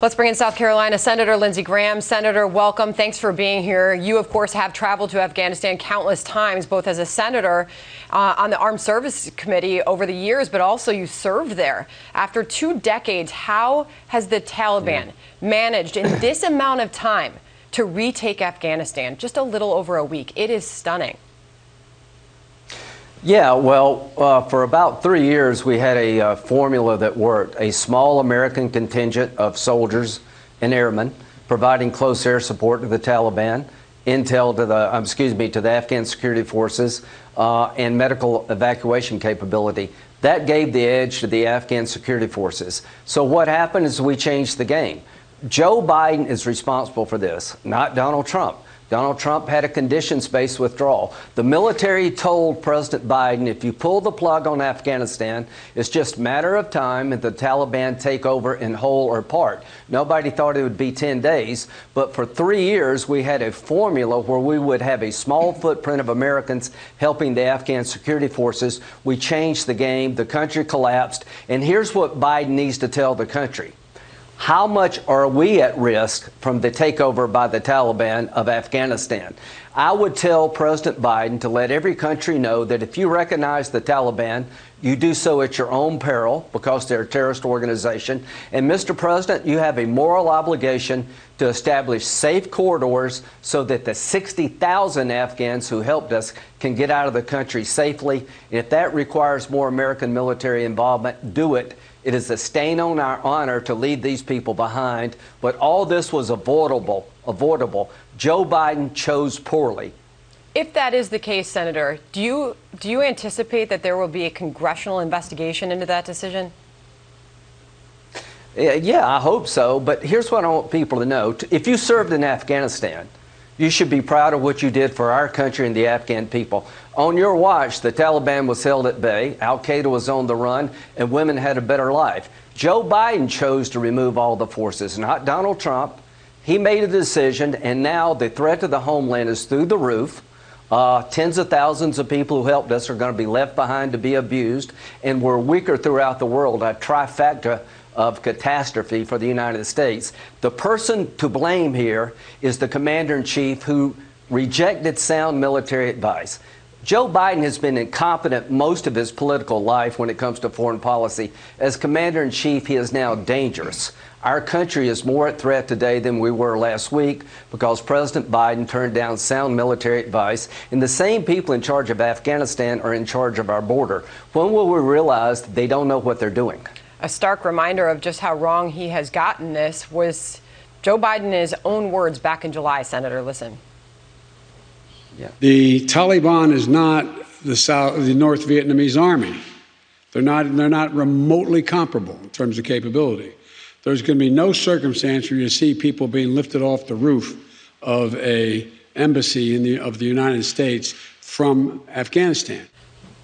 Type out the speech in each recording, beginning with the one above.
Let's bring in South Carolina Senator Lindsey Graham. Senator, welcome. Thanks for being here. You, of course, have traveled to Afghanistan countless times, both as a senator on the Armed Services Committee over the years, but also you served there. After 2 decades, how has the Taliban managed in this amount of time to retake Afghanistan? Just a little over a week. It is stunning. Yeah, well, for about 3 years, we had a formula that worked. A small American contingent of soldiers and airmen providing close air support to the Taliban, intel to the Afghan security forces, and medical evacuation capability. That gave the edge to the Afghan security forces. So what happened is we changed the game. Joe Biden is responsible for this, not Donald Trump. Donald Trump had a conditions-based withdrawal. The military told President Biden, if you pull the plug on Afghanistan, it's just a matter of time and the Taliban take over in whole or part. Nobody thought it would be 10 days, but for 3 years we had a formula where we would have a small footprint of Americans helping the Afghan security forces. We changed the game, the country collapsed, and here's what Biden needs to tell the country. How much are we at risk from the takeover by the Taliban of Afghanistan? I would tell President Biden to let every country know that if you recognize the Taliban, you do so at your own peril because they're a terrorist organization. And, Mr. President, you have a moral obligation to establish safe corridors so that the 60,000 Afghans who helped us can get out of the country safely. And if that requires more American military involvement, do it. It is a stain on our honor to leave these people behind, but all this was avoidable. Joe Biden chose poorly. If that is the case, Senator, do you anticipate that there will be a congressional investigation into that decision? Yeah, I hope so, but here's what I want people to know. If you served in Afghanistan, you should be proud of what you did for our country and the Afghan people. On your watch, the Taliban was held at bay, Al-Qaeda was on the run, and women had a better life. Joe Biden chose to remove all the forces, not Donald Trump. He made a decision, and now the threat to the homeland is through the roof. Tens of thousands of people who helped us are going to be left behind to be abused, and we're weaker throughout the world. A trifecta of catastrophe for the United States. The person to blame here is the commander-in-chief who rejected sound military advice. Joe Biden has been incompetent most of his political life when it comes to foreign policy. As commander-in-chief, he is now dangerous. Our country is more at threat today than we were last week because President Biden turned down sound military advice, and the same people in charge of Afghanistan are in charge of our border. When will we realize they don't know what they're doing? A stark reminder of just how wrong he has gotten this was Joe Biden in his own words back in July. Senator, listen. Yeah. The Taliban is not the North Vietnamese army. They're not remotely comparable in terms of capability. There's going to be no circumstance where you see people being lifted off the roof of an embassy of the United States from Afghanistan.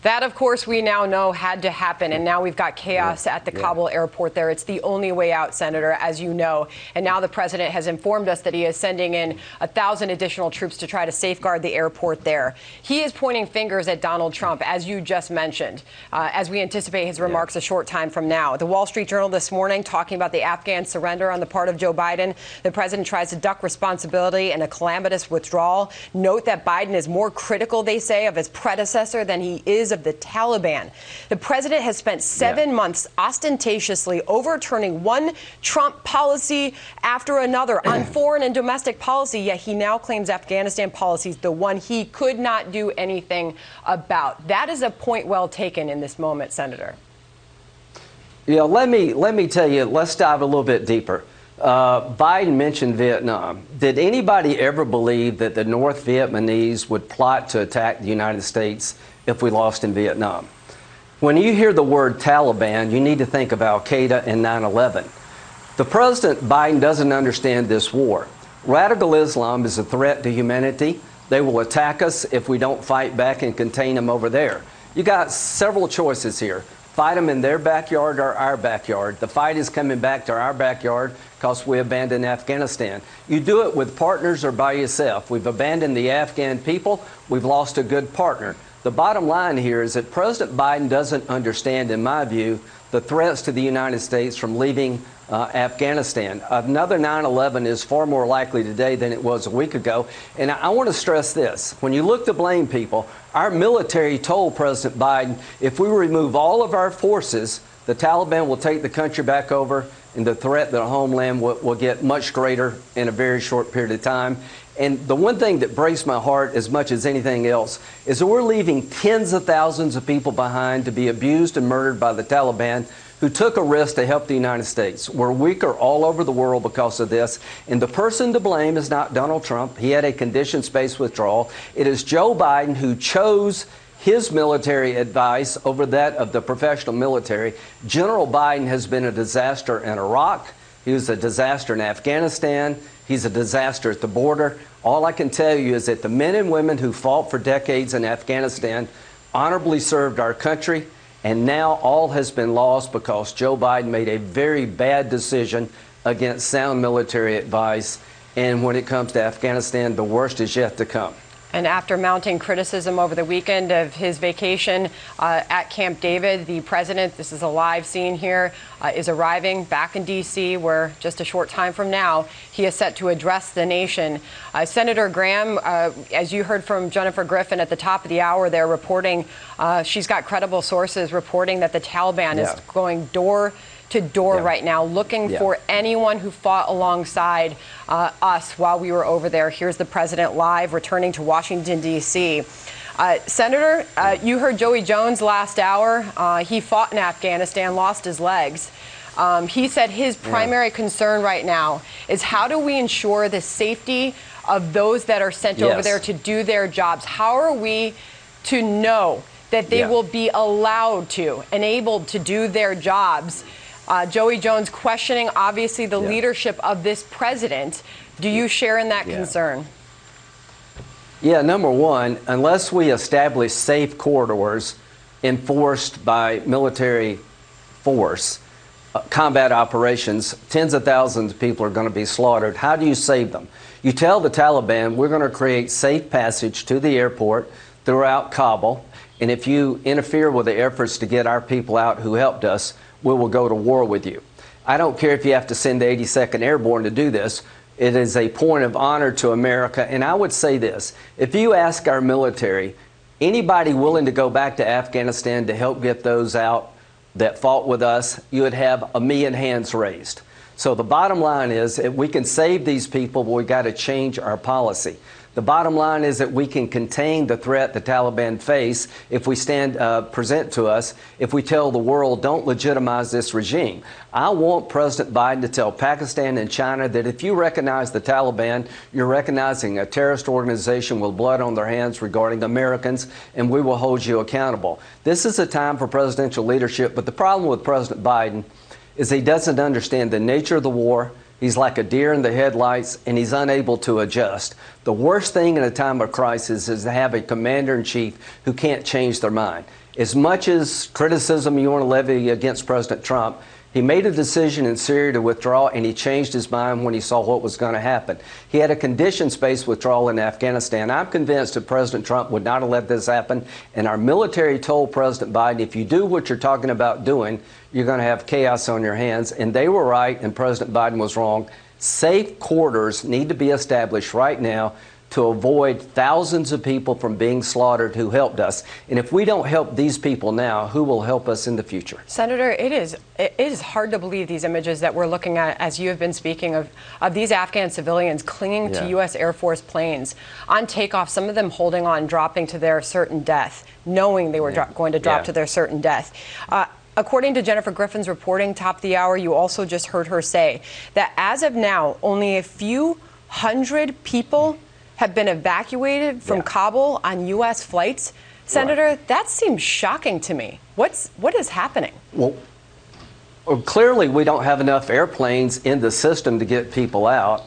That, of course, we now know had to happen, and now we've got chaos at the Kabul airport there. It's the only way out, Senator, as you know. And now the president has informed us that he is sending in 1,000 additional troops to try to safeguard the airport there. He is pointing fingers at Donald Trump, as you just mentioned, as we anticipate his remarks a short time from now. The Wall Street Journal this morning talking about the Afghan surrender on the part of Joe Biden. The president tries to duck responsibility and a calamitous withdrawal. Note that Biden is more critical, they say, of his predecessor than he is of the Taliban. The president has spent 7 months ostentatiously overturning one Trump policy after another on foreign and domestic policy, yet he now claims Afghanistan policy is the one he could not do anything about. That is a point well taken in this moment, Senator. Yeah, let me tell you, let's dive a little bit deeper. Biden mentioned Vietnam. Did anybody ever believe that the North Vietnamese would plot to attack the United States if we lost in Vietnam? When you hear the word Taliban, you need to think of Al-Qaeda and 9/11. The President Biden doesn't understand this war. Radical Islam is a threat to humanity. They will attack us if we don't fight back and contain them over there. You got several choices here. Fight them in their backyard or our backyard. The fight is coming back to our backyard because we abandoned Afghanistan. You do it with partners or by yourself. We've abandoned the Afghan people. We've lost a good partner. The bottom line here is that President Biden doesn't understand, in my view, the threats to the United States from leaving Afghanistan. Another 9/11 is far more likely today than it was a week ago. And I want to stress this. When you look to blame people, our military told President Biden, if we remove all of our forces, the Taliban will take the country back over, and the threat to the homeland will get much greater in a very short period of time. And the one thing that breaks my heart as much as anything else is that we're leaving tens of thousands of people behind to be abused and murdered by the Taliban, who took a risk to help the United States. We're weaker all over the world because of this. And the person to blame is not Donald Trump. He had a conditions-based withdrawal. It is Joe Biden who chose his military advice over that of the professional military. General Biden has been a disaster in Iraq. He was a disaster in Afghanistan. He's a disaster at the border. All I can tell you is that the men and women who fought for decades in Afghanistan honorably served our country. And now all has been lost because Joe Biden made a very bad decision against sound military advice. And when it comes to Afghanistan, the worst is yet to come. And after mounting criticism over the weekend of his vacation at Camp David, the president, this is a live scene here, is arriving back in D.C., where just a short time from now, he is set to address the nation. Senator Graham, as you heard from Jennifer Griffin at the top of the hour, they're reporting, she's got credible sources reporting that the Taliban is going door to door right now, looking for anyone who fought alongside us while we were over there. Here's the president live, returning to Washington, D.C. Senator, you heard Joey Jones last hour. He fought in Afghanistan, lost his legs. He said his primary concern right now is how do we ensure the safety of those that are sent over there to do their jobs? How are we to know that they will be allowed to, enabled to do their jobs? Joey Jones questioning, obviously, the leadership of this president. Do you share in that concern? Yeah, number one, unless we establish safe corridors enforced by military force, combat operations, tens of thousands of people are going to be slaughtered. How do you save them? You tell the Taliban, we're going to create safe passage to the airport throughout Kabul, and if you interfere with the efforts to get our people out who helped us, we will go to war with you. I don't care if you have to send the 82nd Airborne to do this. It is a point of honor to America. And I would say this, if you ask our military, anybody willing to go back to Afghanistan to help get those out that fought with us, you would have 1 million hands raised. So the bottom line is that we can save these people, but we got to change our policy. The bottom line is that we can contain the threat the Taliban face if we present to us, if we tell the world, don't legitimize this regime. I want President Biden to tell Pakistan and China that if you recognize the Taliban, you're recognizing a terrorist organization with blood on their hands regarding Americans, and we will hold you accountable. This is a time for presidential leadership, but the problem with President Biden is he doesn't understand the nature of the war. He's like a deer in the headlights, and he's unable to adjust. The worst thing in a time of crisis is to have a commander-in-chief who can't change their mind. As much as criticism you want to levy against President Trump, he made a decision in Syria to withdraw, and he changed his mind when he saw what was going to happen. He had a conditions-based withdrawal in Afghanistan. I'm convinced that President Trump would not have let this happen, and our military told President Biden, if you do what you're talking about doing, you're going to have chaos on your hands. And they were right, and President Biden was wrong. Safe corridors need to be established right now to avoid thousands of people from being slaughtered who helped us. And if we don't help these people now, who will help us in the future? Senator, it is hard to believe these images that we're looking at as you have been speaking of these Afghan civilians clinging to U.S. Air Force planes on takeoff, some of them holding on, dropping to their certain death, knowing they were going to drop to their certain death. According to Jennifer Griffin's reporting, top of the hour, you also just heard her say that as of now, only a few hundred people have been evacuated from Kabul on U.S. flights. Senator, that seems shocking to me. What is happening? Well, clearly we don't have enough airplanes in the system to get people out.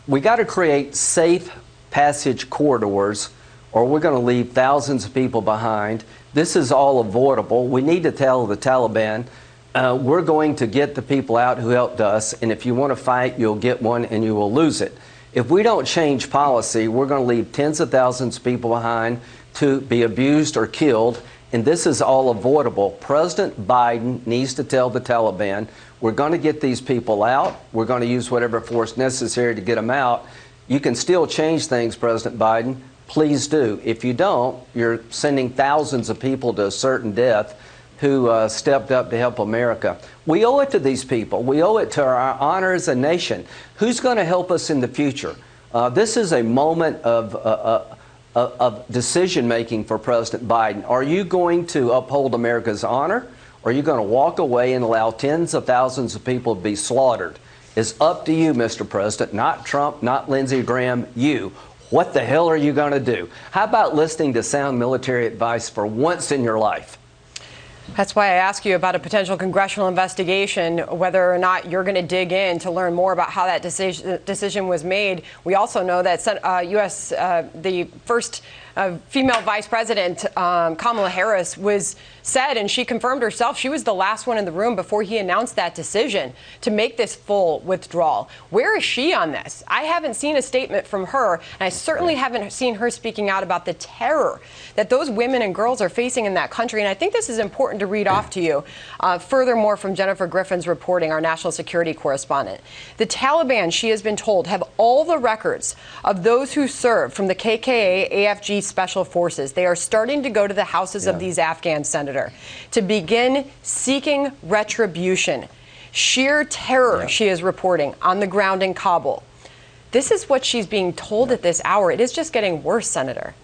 We got to create safe passage corridors, or we're going to leave thousands of people behind. This is all avoidable. We need to tell the Taliban, we're going to get the people out who helped us, and if you want to fight, you'll get one and you will lose it. If we don't change policy, we're going to leave tens of thousands of people behind to be abused or killed, and this is all avoidable. President Biden needs to tell the Taliban, We're going to get these people out. We're going to use whatever force necessary to get them out. You can still change things, President Biden. Please do. If you don't, you're sending thousands of people to a certain death who stepped up to help America. We owe it to these people. We owe it to our honor as a nation. Who's going to help us in the future? This is a moment of decision-making for President Biden. Are you going to uphold America's honor? Or are you going to walk away and allow tens of thousands of people to be slaughtered? It's up to you, Mr. President, not Trump, not Lindsey Graham, you. What the hell are you going to do? How about listening to sound military advice for once in your life? That's why I ask you about a potential congressional investigation, whether or not you're going to dig in to learn more about how that decision was made. We also know that the first female vice president, Kamala Harris, said, and she confirmed herself, she was the last one in the room before he announced that decision to make this full withdrawal. Where is she on this? I haven't seen a statement from her, and I certainly haven't seen her speaking out about the terror that those women and girls are facing in that country. And I think this is important to read off to you. Furthermore, from Jennifer Griffin's reporting, our national security correspondent, the Taliban, she has been told, have all the records of those who served from the KKA, AFG special forces. They are starting to go to the houses of these Afghan senators to begin seeking retribution. Sheer terror, she is reporting, on the ground in Kabul. This is what she's being told at this hour. It is just getting worse, Senator.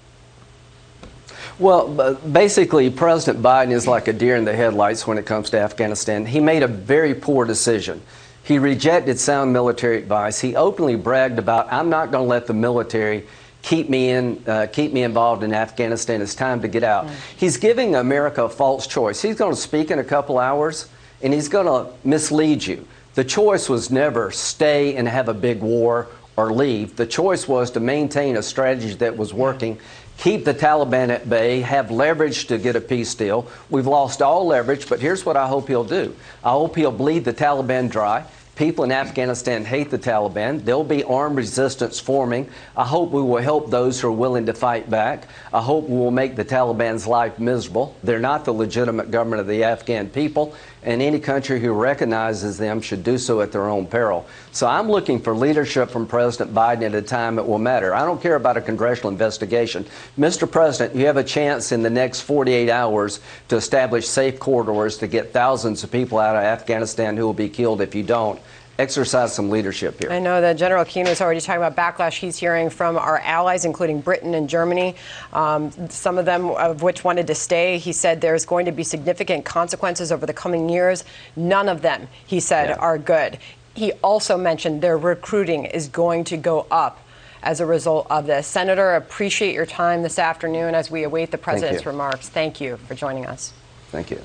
Well, basically, President Biden is like a deer in the headlights when it comes to Afghanistan. He made a very poor decision. He rejected sound military advice. He openly bragged about, I'm not going to let the military keep me involved in Afghanistan. It's time to get out. He's giving America a false choice. He's going to speak in a couple hours, and he's going to mislead you. The choice was never stay and have a big war or leave. The choice was to maintain a strategy that was working, keep the Taliban at bay, have leverage to get a peace deal. We've lost all leverage, but here's what I hope he'll do. I hope he'll bleed the Taliban dry. People in Afghanistan hate the Taliban. There'll be armed resistance forming. I hope we will help those who are willing to fight back. I hope we will make the Taliban's life miserable. They're not the legitimate government of the Afghan people, and any country who recognizes them should do so at their own peril. So I'm looking for leadership from President Biden at a time it will matter. I don't care about a congressional investigation. Mr. President, you have a chance in the next 48 hours to establish safe corridors to get thousands of people out of Afghanistan who will be killed if you don't. Exercise some leadership here. I know that General Keane was already talking about backlash he's hearing from our allies, including Britain and Germany, some of them of which wanted to stay. He said there's going to be significant consequences over the coming years. None of them, he said, are good. He also mentioned their recruiting is going to go up as a result of this. Senator, appreciate your time this afternoon as we await the president's remarks. Thank you for joining us. Thank you.